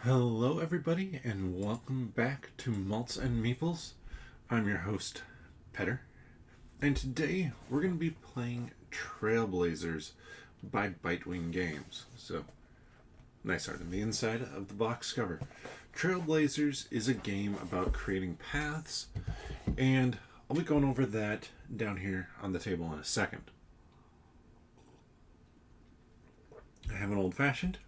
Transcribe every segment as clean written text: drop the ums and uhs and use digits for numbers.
Hello, everybody, and welcome back to Malts and Meeples. I'm your host, Petter, and today we're going to be playing Trailblazers by Bitewing Games. So, nice art on the inside of the box cover. Trailblazers is a game about creating paths, and I'll be going over that down here on the table in a second. I have an old-fashioned,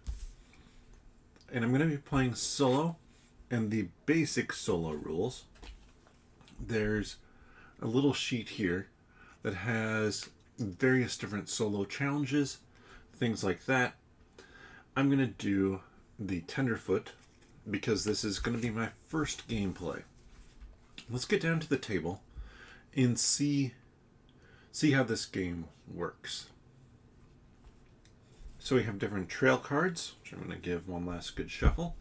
and I'm going to be playing solo, and the basic solo rules. There's a little sheet here that has various different solo challenges, things like that. I'm going to do the tenderfoot because this is going to be my first gameplay. Let's get down to the table and see how this game works. So we have different trail cards, which I'm going to give one last good shuffle.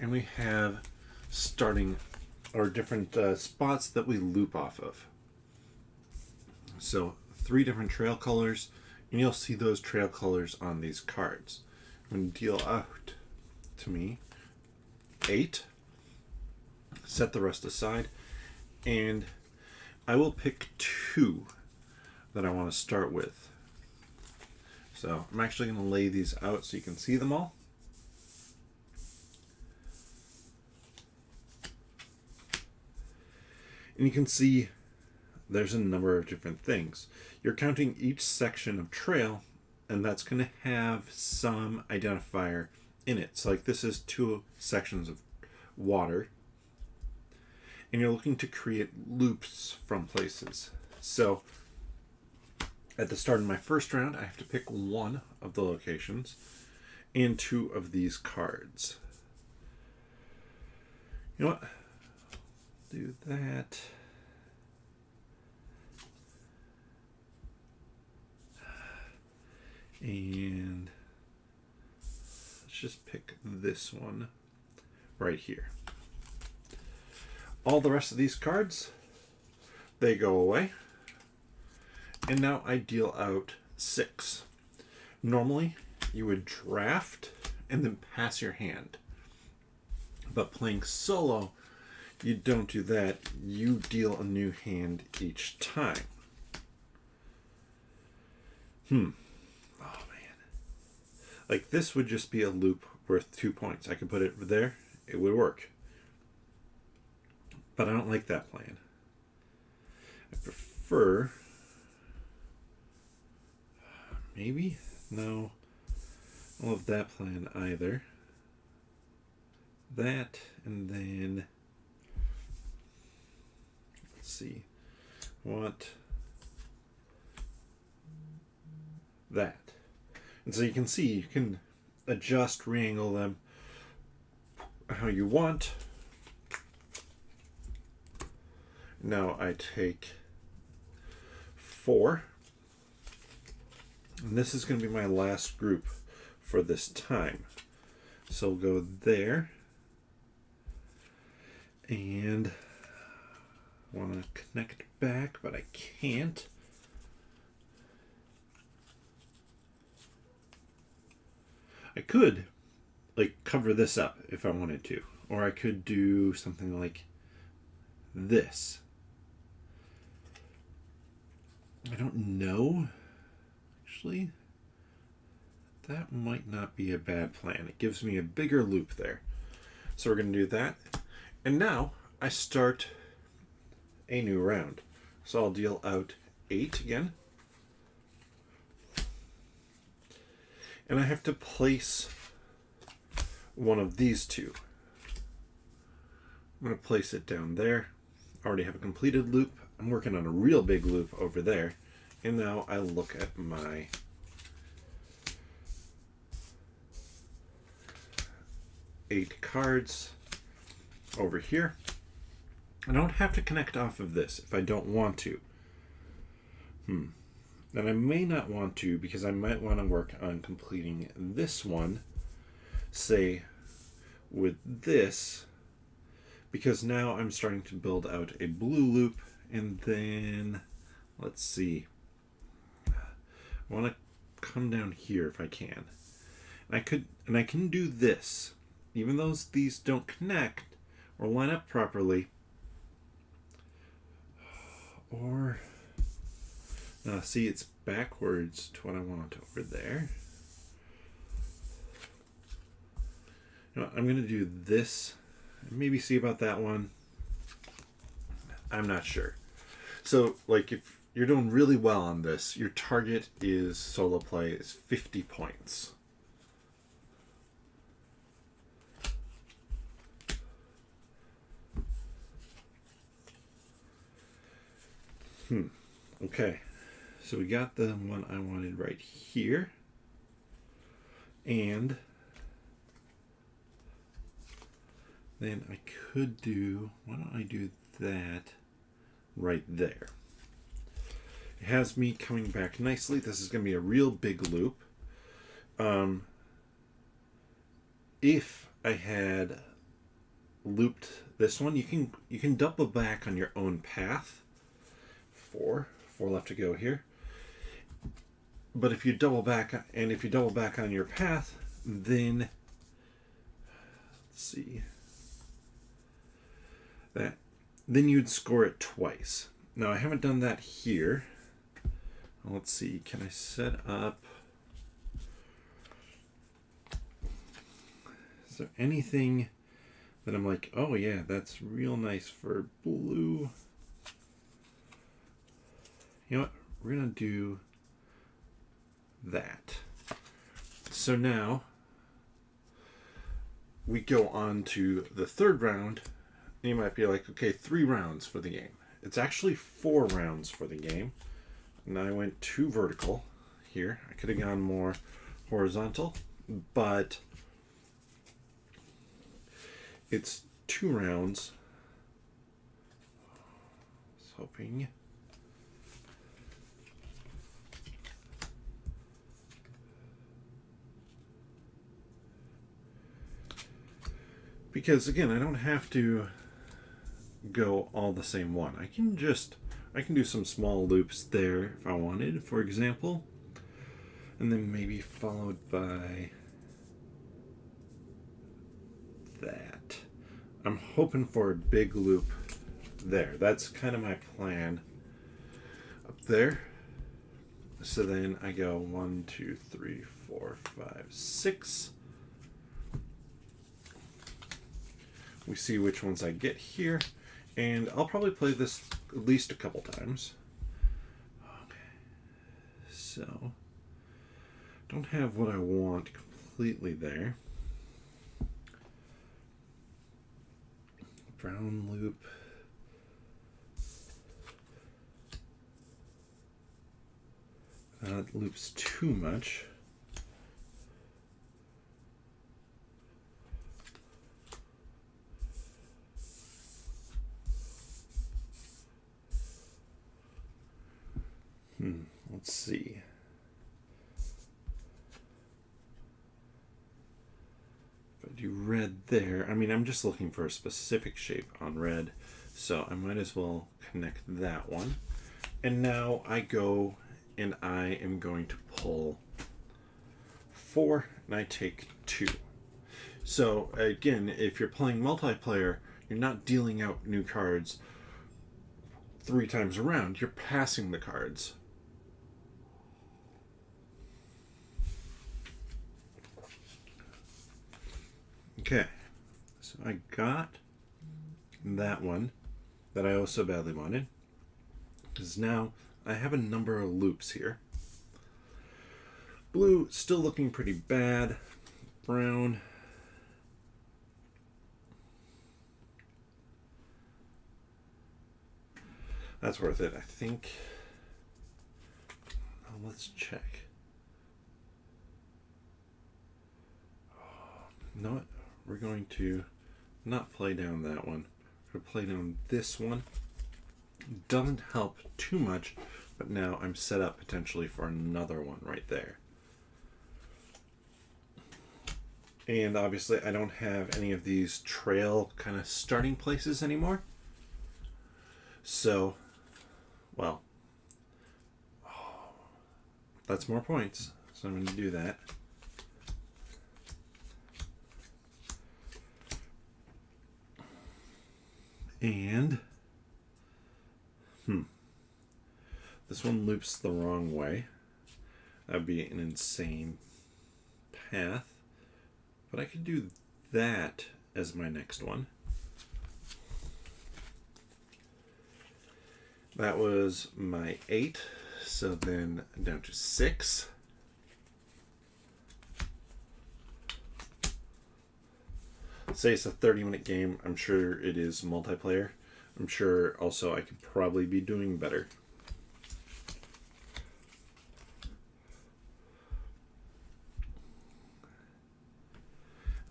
And we have starting our different spots that we loop off of. So 3 different trail colors, and you'll see those trail colors on these cards. I'm going to deal out to me 8, set the rest aside, and I will pick 2 that I want to start with. So I'm actually going to lay these out so you can see them all. And you can see there's a number of different things. You're counting each section of trail, and that's going to have some identifier in it. So like this is 2 sections of water. And you're looking to create loops from places. So at the start of my first round, I have to pick 1 of the locations and 2 of these cards. You know what? Do that. And let's just pick this one right here. All the rest of these cards, they go away. And now I deal out 6. Normally, you would draft and then pass your hand. But playing solo, you don't do that. You deal a new hand each time. Oh, man. Like, this would just be a loop worth 2 points. I could put it there. It would work. But I don't like that plan. I prefer... Maybe? No. I don't love that plan either. That, and then... Let's see. I want that. And so you can see, you can adjust, re-angle them how you want. Now I take 4. And this is going to be my last group for this time. So we'll go there. And I want to connect back, but I can't. I could like cover this up if I wanted to. Or I could do something like this. I don't know. Actually, that might not be a bad plan. It gives me a bigger loop there. So we're going to do that. And now I start a new round. So I'll deal out 8 again. And I have to place one of these 2. I'm going to place it down there. I already have a completed loop. I'm working on a real big loop over there. And now I look at my eight cards over here. I don't have to connect off of this if I don't want to. And I may not want to because I might want to work on completing this one, say, with this, because now I'm starting to build out a blue loop, and then, let's see, I want to come down here if I can. And I can do this. Even though these don't connect or line up properly. Or, see, it's backwards to what I want over there. You know, I'm going to do this. Maybe see about that one. I'm not sure. So, like, if you're doing really well on this, your target is solo play is 50 points. Okay, so we got the one I wanted right here, and then I could do, why don't I do that right there? It has me coming back nicely. This is going to be a real big loop. If I had looped this one, you can double back on your own path. Four left to go here. But if you double back, on your path, then let's see that, then you'd score it twice. Now I haven't done that here. Let's see, can I set up? Is there anything that I'm like, oh yeah, that's real nice for blue? You know what? We're going to do that. So now we go on to the third round. And you might be like, okay, 3 rounds for the game. It's actually 4 rounds for the game. And I went too vertical here. I could have gone more horizontal, but it's 2 rounds. I was hoping. Because again, I don't have to go all the same one. I can do some small loops there if I wanted, for example. And then maybe followed by that. I'm hoping for a big loop there. That's kind of my plan up there. So then I go 1, 2, 3, 4, 5, 6. We see which ones I get here, and I'll probably play this at least a couple times. Okay, so don't have what I want completely there. Brown loop. That loops too much. Let's see. If I do red there, I mean, I'm just looking for a specific shape on red, so I might as well connect that one. And now I go and I am going to pull 4, and I take 2. So again, if you're playing multiplayer, you're not dealing out new cards 3 times around, you're passing the cards. Okay, so I got that one that I also badly wanted, because now I have a number of loops here. Blue still looking pretty bad. Brown. That's worth it, I think. Let's check. No, what? We're going to not play down that one. We're going to play down this one. Doesn't help too much, but now I'm set up potentially for another one right there. And obviously I don't have any of these trail kind of starting places anymore. So, well, that's more points. So I'm going to do that. And this one loops the wrong way. That'd be an insane path. But I could do that as my next one. That was my 8. So then down to 6. Say it's a 30-minute game. I'm sure it is multiplayer. I'm sure also I could probably be doing better.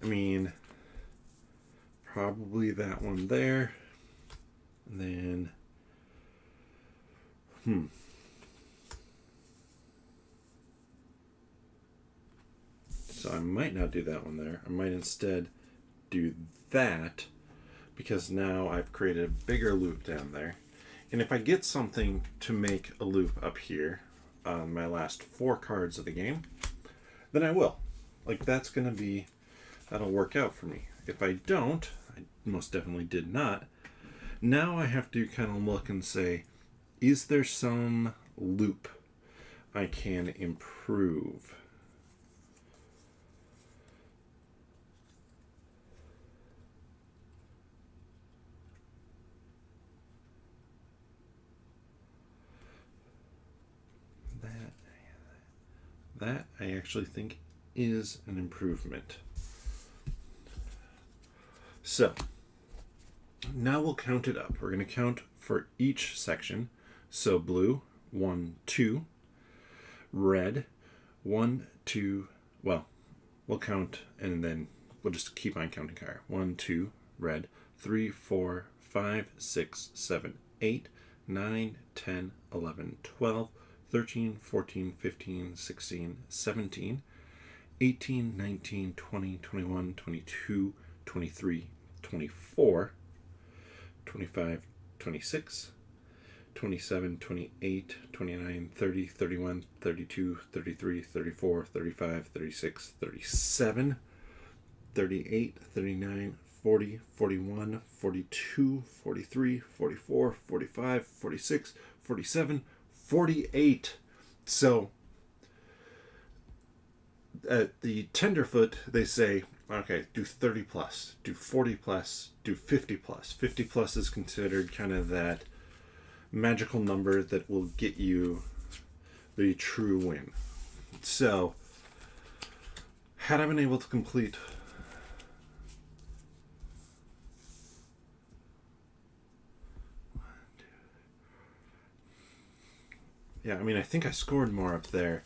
I mean, probably that one there. And then, So I might not do that one there. I might instead do that, because now I've created a bigger loop down there. And if I get something to make a loop up here on my last 4 cards of the game, then I will. Like, that's going to be, that'll work out for me. If I don't, I most definitely did not, now I have to kind of look and say, is there some loop I can improve? That I actually think is an improvement. So now we'll count it up. We're going to count for each section. So blue, 1, 2. Red, 1, 2. Well, we'll count and then we'll just keep on counting higher. 1, 2, red. 3, 4, 5, 6, 7, 8, 9, 10, 11, 12, 13, 14, 15, 16, 17, 18, 19, 20, 21, 22, 23, 24, 25, 26, 27, 28, 29, 30, 31, 32, 33, 34, 35, 36, 37, 38, 39, 40, 41, 42, 43, 44, 45, 46, 47, 48. So at the tenderfoot, they say, okay, do 30 plus, do 40 plus, do 50 plus. 50 plus is considered kind of that magical number that will get you the true win. So had I been able to complete I mean, I think I scored more up there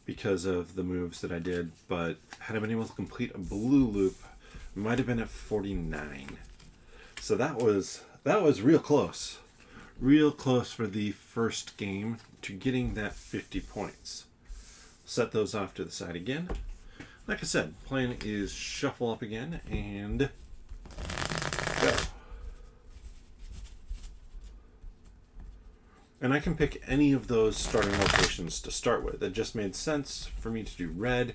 because of the moves that I did, but had I been able to complete a blue loop, I might have been at 49. So that was real close. Real close for the first game to getting that 50 points. Set those off to the side again. Like I said, plan is shuffle up again and go. And I can pick any of those starting locations to start with. It just made sense for me to do red.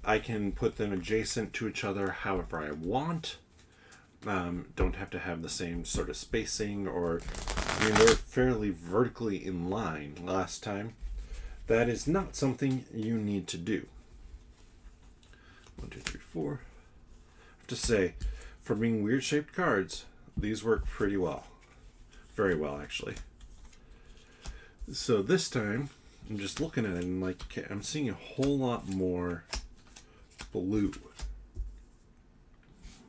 I can put them adjacent to each other however I want. Don't have to have the same sort of spacing, or I mean, they're fairly vertically in line last time. That is not something you need to do. 1, 2, 3, 4. I have to say, for being weird shaped cards, these work pretty well. Very well, actually. So this time, I'm just looking at it and like, okay, I'm seeing a whole lot more blue.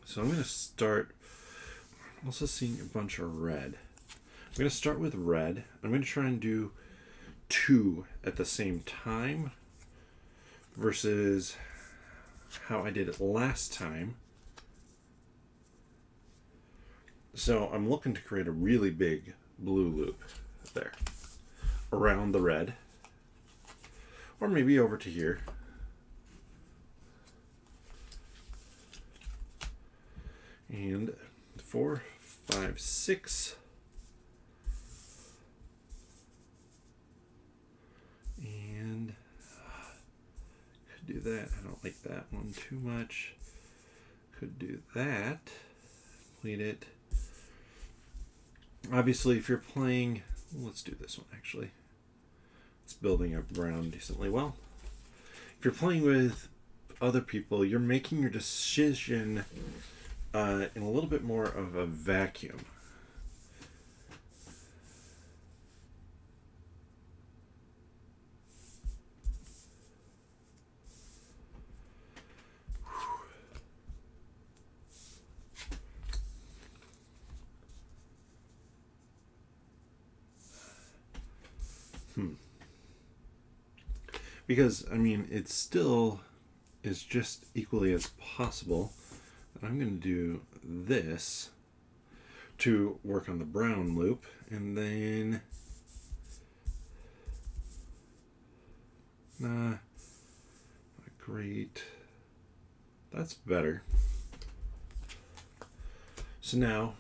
So I'm going to start, I'm also seeing a bunch of red. I'm going to start with red. I'm going to try and do 2 at the same time versus how I did it last time. So I'm looking to create a really big blue loop there around the red, or maybe over to here. And 4, 5, 6. And that. I don't like that one too much. Could do that. Complete it. Obviously, if you're playing... Let's do this one, actually. It's building up brown decently well. If you're playing with other people, you're making your decision in a little bit more of a vacuum. Because, I mean, it still is just equally as possible that I'm going to do this to work on the brown loop, and then... not great. That's better. So now,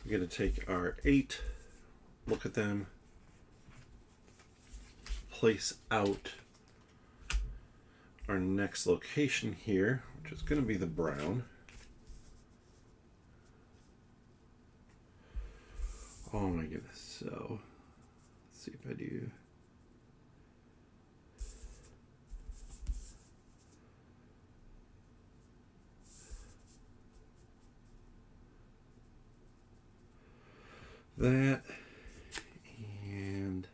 we're going to take our 8, look at them, place out our next location here, which is going to be the brown. Oh my goodness. So let's see if I do. That and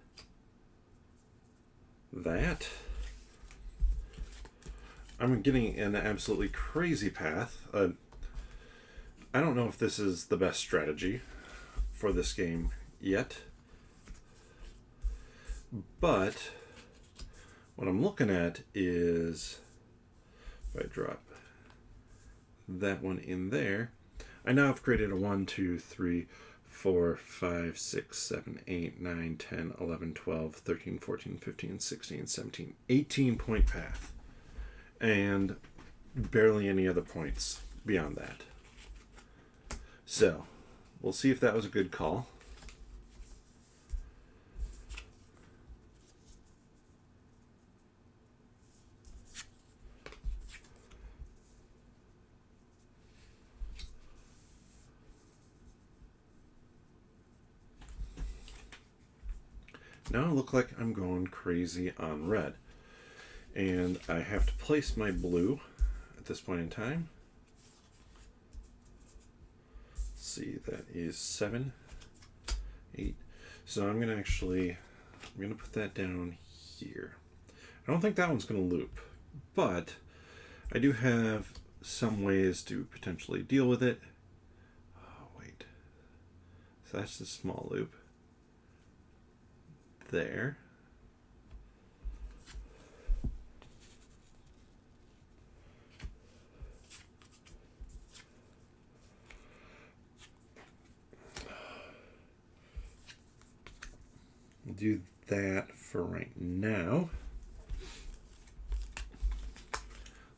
that. I'm getting an absolutely crazy path. I don't know if this is the best strategy for this game yet, but what I'm looking at is if I drop that one in there, I now have created a 1, 2, 3, 4, 5, 6, 7, 8, 9, 10, 11, 12, 13, 14, 15, 16, 17, 18 point path. And barely any other points beyond that. So, we'll see if that was a good call. Now I look like I'm going crazy on red. And I have to place my blue at this point in time. Let's see, that is 7, 8. So I'm going to put that down here. I don't think that one's going to loop, but I do have some ways to potentially deal with it. Oh, wait. So that's the small loop. There. We'll do that for right now.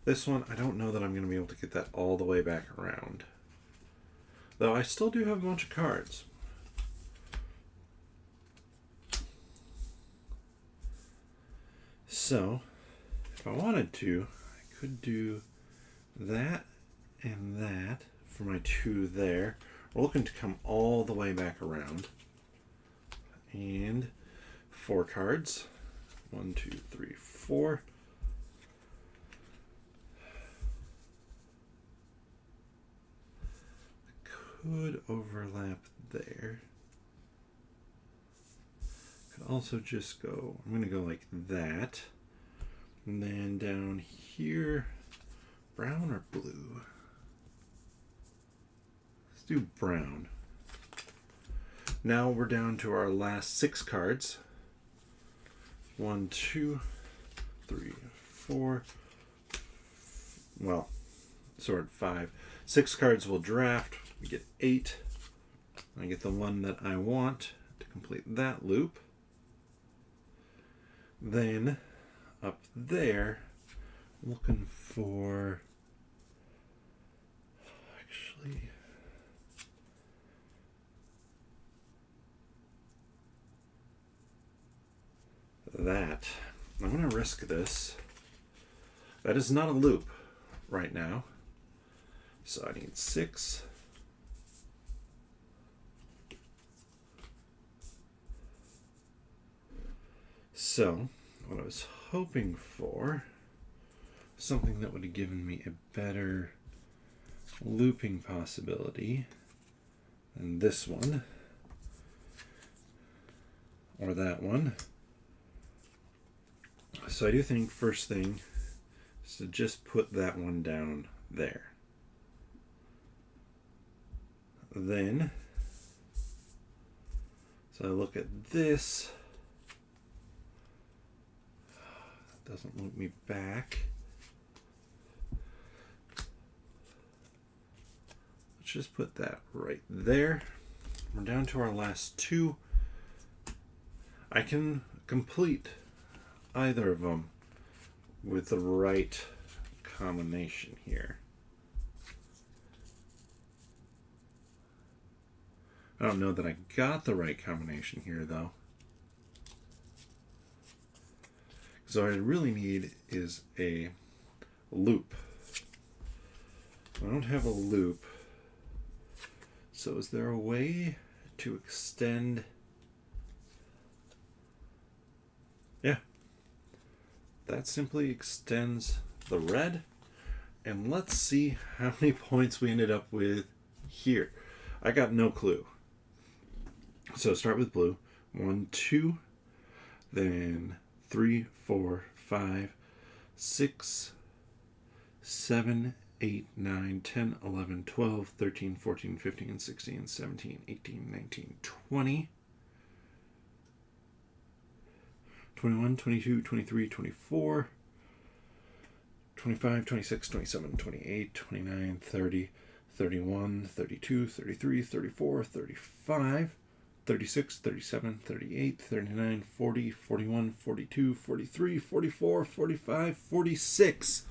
This one, I don't know that I'm going to be able to get that all the way back around. Though I still do have a bunch of cards. So, if I wanted to, I could do that and that for my 2 there. We're looking to come all the way back around. And 4 cards. 1, 2, 3, 4. Could overlap there. Could also just go, I'm going to go like that. And then down here, brown or blue? Let's do brown. Now we're down to our last 6 cards. 1, 2, 3, 4. Well, sort 5. 6 cards will draft. We get 8. I get the one that I want to complete that loop. Then up there, looking for actually. That. I'm going to risk this That is not a loop right now. So I need 6. So what I was hoping for, something that would have given me a better looping possibility than this one or that one. So I do think first thing is to just put that one down there. Then, so I look at this. That doesn't loop me back. Let's just put that right there. We're down to our last 2. I can complete either of them with the right combination here. I don't know that I got the right combination here though. So what I really need is a loop. I don't have a loop. So is there a way to extend? Yeah. That simply extends the red. And let's see how many points we ended up with here. I got no clue. So start with blue. 1, 2, then 3, 4, 5, 6, 7, 8, 9, 10, 11, 12, 13, 14, 15, 16, 17, 18, 19, 20, 21, 22, 23, 24, 25, 26, 27, 28, 29, 30, 31, 32, 33, 34, 35, 36, 37, 38, 39, 40, 41, 42, 43, 44, 45, 46.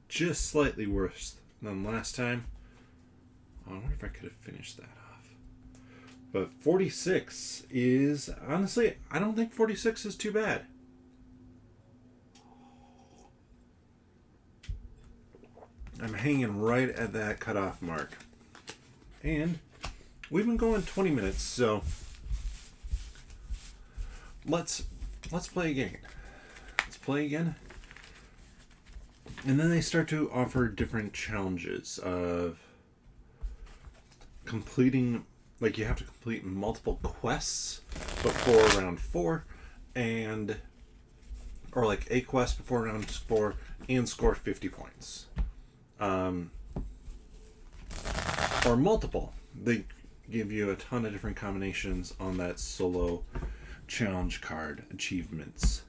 Just slightly worse than last time. I wonder if I could have finished that off. But 46 is, honestly, I don't think 46 is too bad. I'm hanging right at that cutoff mark. And we've been going 20 minutes, so let's play again. Let's play again. And then they start to offer different challenges of completing, like you have to complete multiple quests before round 4, or like a quest before round 4 and score 50 points. Or multiple. They give you a ton of different combinations on that solo challenge card achievements.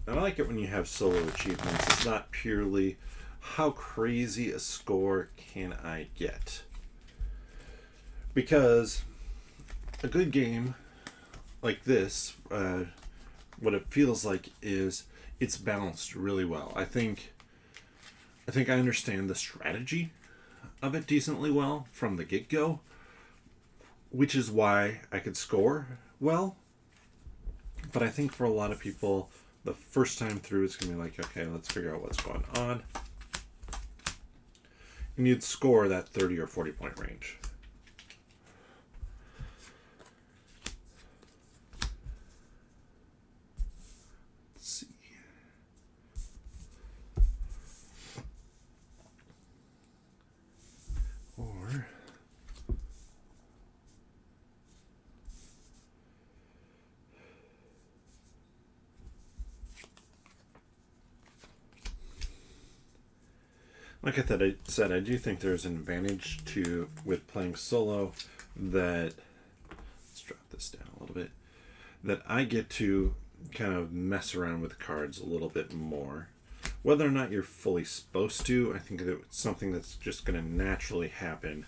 And I like it when you have solo achievements. It's not purely how crazy a score can I get. Because a good game like this, what it feels like is it's balanced really well. I think I understand the strategy of it decently well from the get-go, which is why I could score well. But I think for a lot of people, the first time through, it's going to be like, okay, let's figure out what's going on. And you'd score that 30 or 40 point range. Let's see. Or like I said, I do think there's an advantage with playing solo that, let's drop this down a little bit, that I get to kind of mess around with cards a little bit more. Whether or not you're fully supposed to, I think that it's something that's just going to naturally happen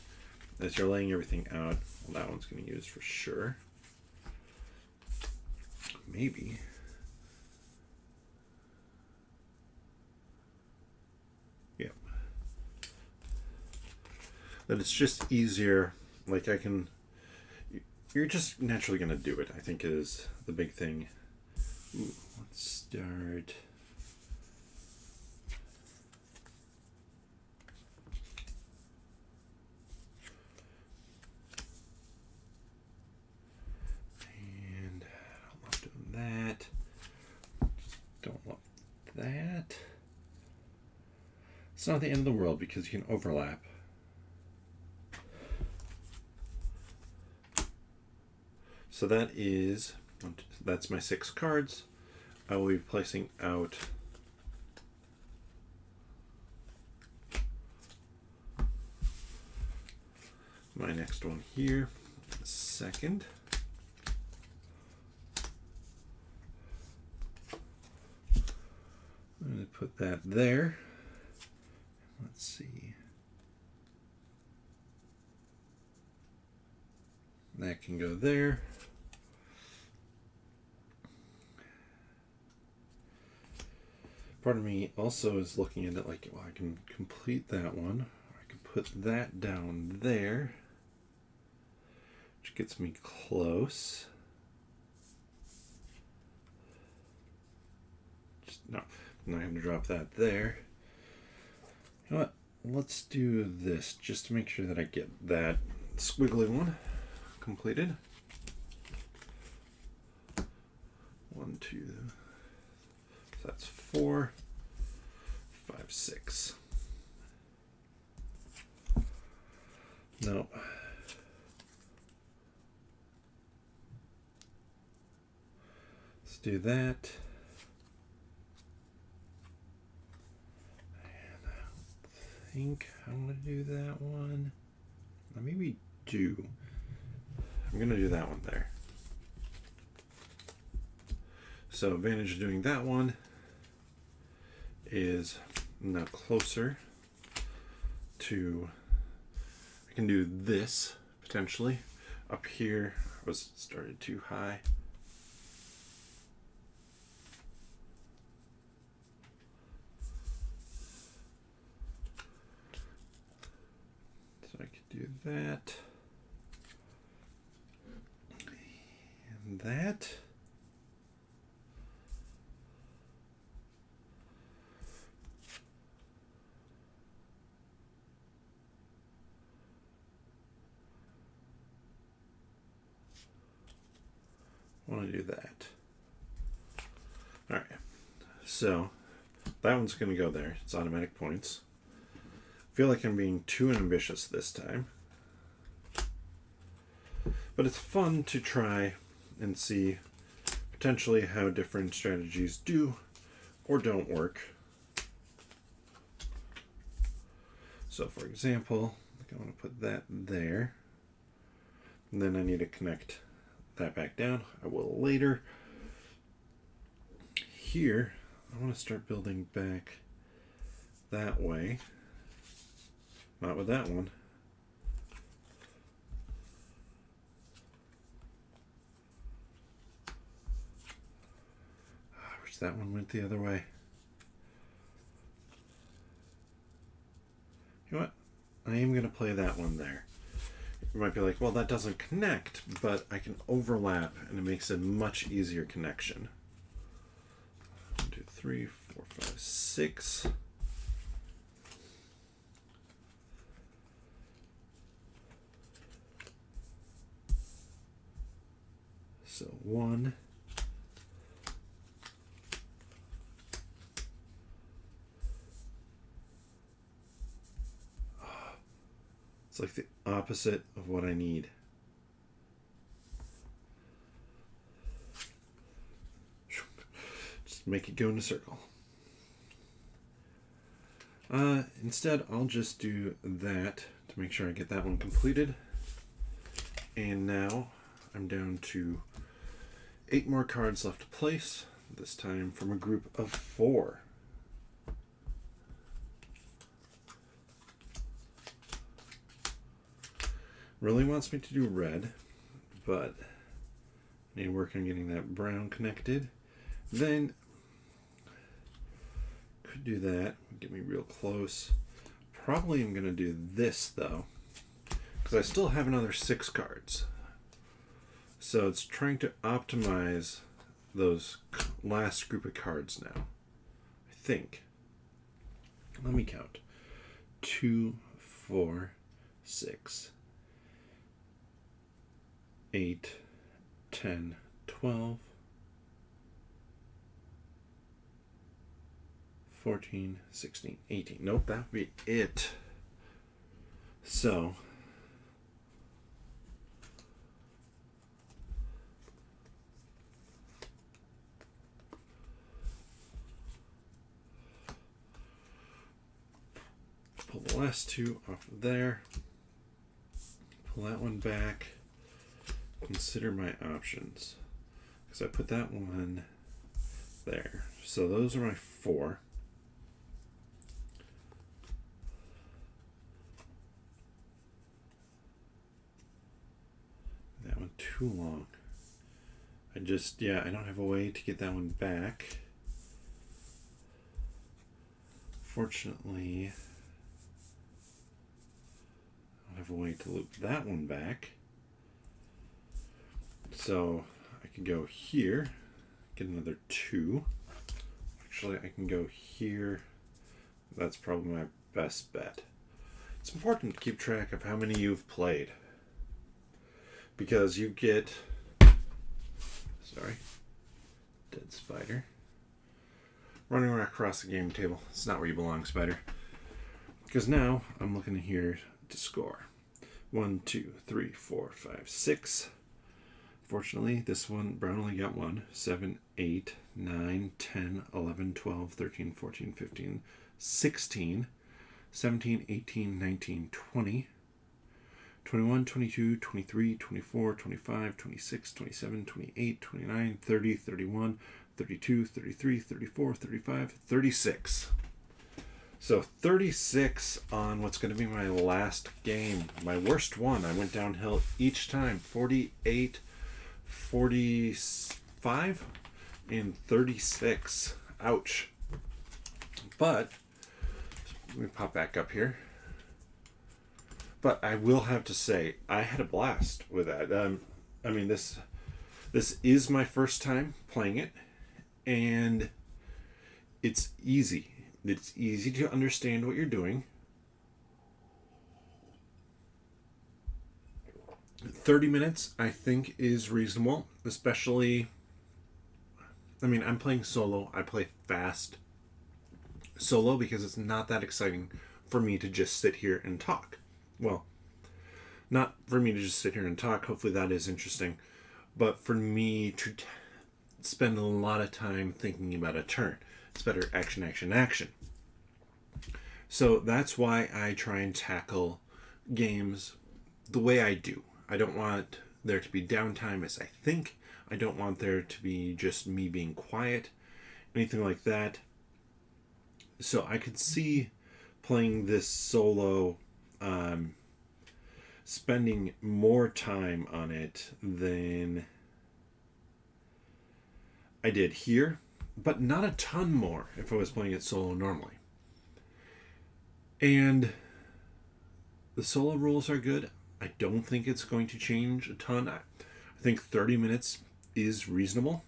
as you're laying everything out. Well, that one's going to use for sure. Maybe. That it's just easier, like you're just naturally going to do it, I think is the big thing. Ooh, let's start. It's not the end of the world because you can overlap. So that's my 6 cards. I will be placing out my next one here, second. I'm going to put that there. Let's see. That can go there. Part of me also is looking at it like, well, I can complete that one. Or I can put that down there, which gets me close. No, I'm not going to drop that there. You know what? Let's do this just to make sure that I get that squiggly one completed. 1, 2. So that's 4, 5, 6. No. Let's do that. I think I'm going to do that one. Maybe do. I'm going to do that one there. So advantage of doing that one is I'm now closer to, I can do this potentially. Up here I was started too high. So I could do that. And that. I want to do that. All right. So that one's going to go there. It's automatic points. I feel like I'm being too ambitious this time. But it's fun to try and see potentially how different strategies do or don't work. So for example, I want to put that there. And then I need to connect that back down. I will later. Here, I want to start building back that way. Not with that one. I wish that one went the other way. You know what? I am going to play that one there. You might be like, well, that doesn't connect, but I can overlap and it makes a much easier connection. 1, 2, 3, 4, 5, 6. So 1. It's like the opposite of what I need. Just make it go in a circle. Instead, I'll just do that to make sure I get that one completed. And now I'm down to 8 more cards left to place, this time from a group of 4. Really wants me to do red, but I need to work on getting that brown connected. Then could do that, get me real close. Probably I'm going to do this though, because I still have another 6 cards. So it's trying to optimize those last group of cards now, I think. Let me count. 2, 4, 6, 8, 10, 12, 14, 16, 18. Nope, that would be it. So, pull the last two off of there. Pull that one back. Consider my options. Because I put that one there. So those are my 4. That one too long. I don't have a way to get that one back. Fortunately, I don't have a way to loop that one back. So I can go here, get another 2. Actually, I can go here. That's probably my best bet. It's important to keep track of how many you've played, because you get, dead spider, running right across the game table. It's not where you belong, spider. Because now I'm looking here to score. 1, 2, 3, 4, 5, 6. Fortunately, this one, brown only got 1. 7, 8, 9, 10, 11, 12, 13, 14, 15, 16, 17, 18, 19, 20, 21, 22, 23, 24, 25, 26, 27, 28, 29, 30, 31, 32, 33, 34, 35, 36. So 36 on what's going to be my last game. My worst one. I went downhill each time. 48, 45, and 36. Ouch. But, let me pop back up here. But I will have to say, I had a blast with that. This is my first time playing it, and it's easy. It's easy to understand what you're doing. 30 minutes, I think, is reasonable, especially, I'm playing solo. I play fast solo because it's not that exciting for me to just sit here and talk. Well, not for me to just sit here and talk. Hopefully that is interesting. But for me to spend a lot of time thinking about a turn. It's better action, action, action. So that's why I try and tackle games the way I do. I don't want there to be downtime as I think. I don't want there to be just me being quiet, anything like that. So I could see playing this solo, spending more time on it than I did here, but not a ton more if I was playing it solo normally. And the solo rules are good. I don't think it's going to change a ton. I think 30 minutes is reasonable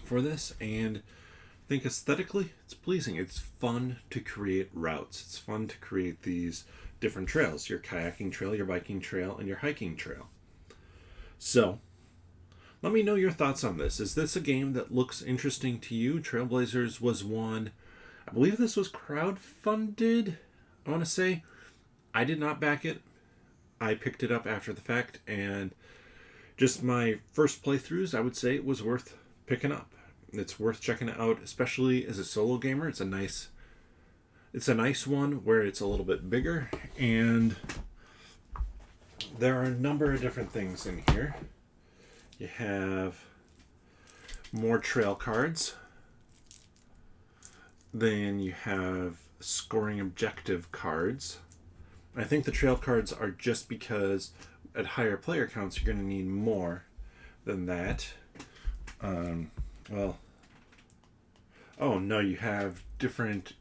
for this, and I think aesthetically it's pleasing. It's fun to create routes. It's fun to create these different trails. Your kayaking trail, your biking trail, and your hiking trail. So, let me know your thoughts on this. Is this a game that looks interesting to you? Trailblazers was one. I believe this was crowdfunded, I want to say. I did not back it. I picked it up after the fact, and just my first playthroughs, I would say it was worth picking up. It's worth checking it out, especially as a solo gamer. It's a nice one where it's a little bit bigger, and there are a number of different things in here. You have more trail cards. Then you have scoring objective cards. I think the trail cards are just because at higher player counts you're going to need more than that. You have different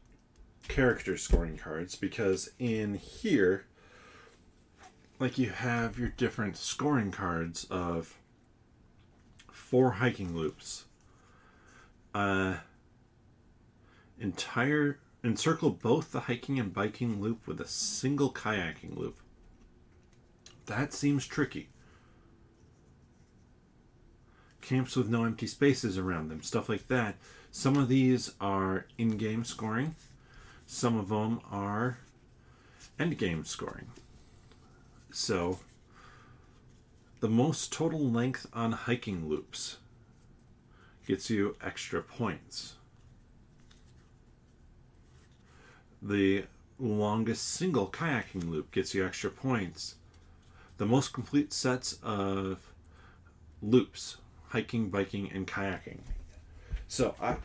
character scoring cards, because in here, like, you have your different scoring cards of 4 hiking loops. Encircle both the hiking and biking loop with a single kayaking loop. That seems tricky. camps with no empty spaces around them, stuff like that. Some of these are in-game scoring. Some of them are end-game scoring. So, the most total length on hiking loops gets you extra points. The longest single kayaking loop gets you extra points. The most complete sets of loops, hiking, biking, and kayaking. So, I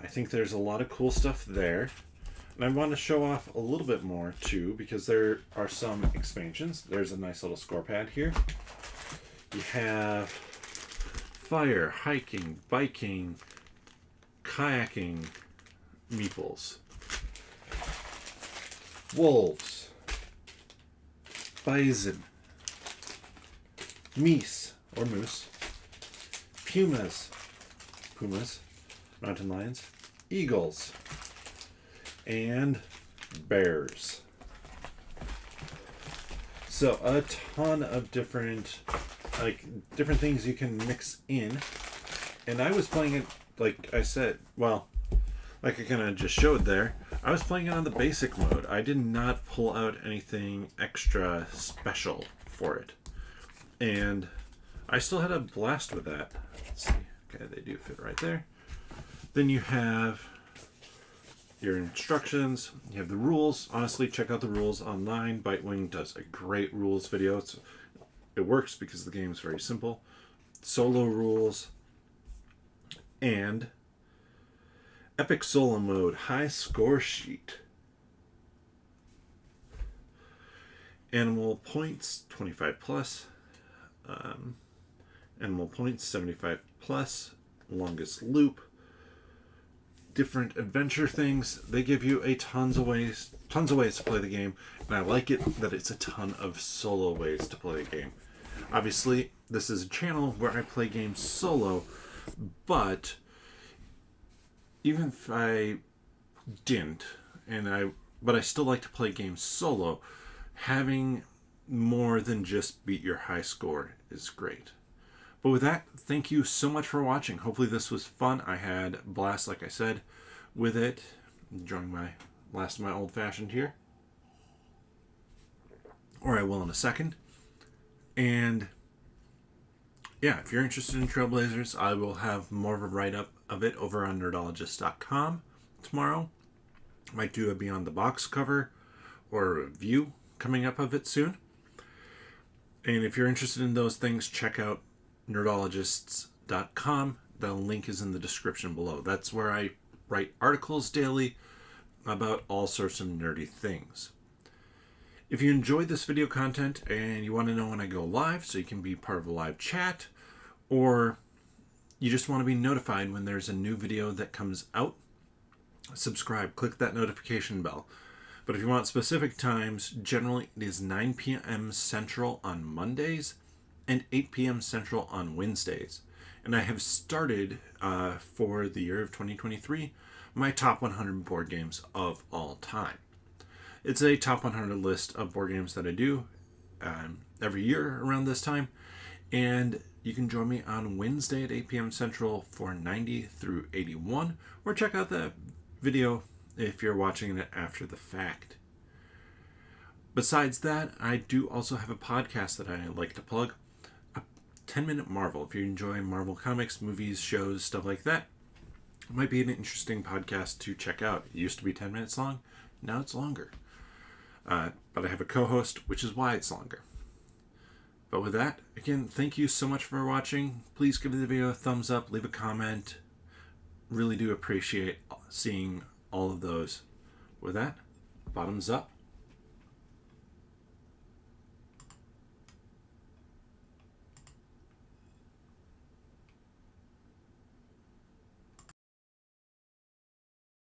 think there's a lot of cool stuff there. And I want to show off a little bit more, too, because there are some expansions. There's a nice little score pad here. You have fire, hiking, biking, kayaking meeples. Wolves. Bison. Meese, or moose. Pumas. Mountain lions. Eagles. And bears. So a ton of different things you can mix in. And I was playing it, like I said, well, like I kind of just showed there, I was playing it on the basic mode. I did not pull out anything extra special for it. And I still had a blast with that. Let's see. Okay, they do fit right there. Then you have your instructions, you have the rules. Honestly, check out the rules online. Bitewing does a great rules video. It works because the game is very simple. Solo rules and epic solo mode high score sheet. Animal points 25 plus. Animal points 75 plus. Longest loop. Different adventure things. They give you tons of ways to play the game, and I like it that it's a ton of solo ways to play the game. Obviously, this is a channel where I play games solo, but even if I didn't, but I still like to play games solo, having more than just beat your high score is great. But with that, thank you so much for watching. Hopefully this was fun. I had a blast, like I said, with it. Enjoying my last of my old-fashioned here. Or I will in a second. And yeah, if you're interested in Trailblazers, I will have more of a write-up of it over on nerdologist.com tomorrow. Might do a Beyond the Box cover or a review coming up of it soon. And if you're interested in those things, check out nerdologists.com. The link is in the description below. That's where I write articles daily about all sorts of nerdy things. If you enjoyed this video content and you want to know when I go live so you can be part of a live chat, or you just want to be notified when there's a new video that comes out, subscribe, click that notification bell. But if you want specific times, generally it is 9 p.m. Central on Mondays and 8 p.m. Central on Wednesdays. And I have started, for the year of 2023, my top 100 board games of all time. It's a top 100 list of board games that I do every year around this time. And you can join me on Wednesday at 8 p.m. Central for 90 through 81. Or check out the video if you're watching it after the fact. Besides that, I do also have a podcast that I like to plug. 10-Minute Marvel. If you enjoy Marvel comics, movies, shows, stuff like that, it might be an interesting podcast to check out. It used to be 10 minutes long. Now it's longer. But I have a co-host, which is why it's longer. But with that, again, thank you so much for watching. Please give the video a thumbs up, leave a comment. Really do appreciate seeing all of those. With that, bottoms up.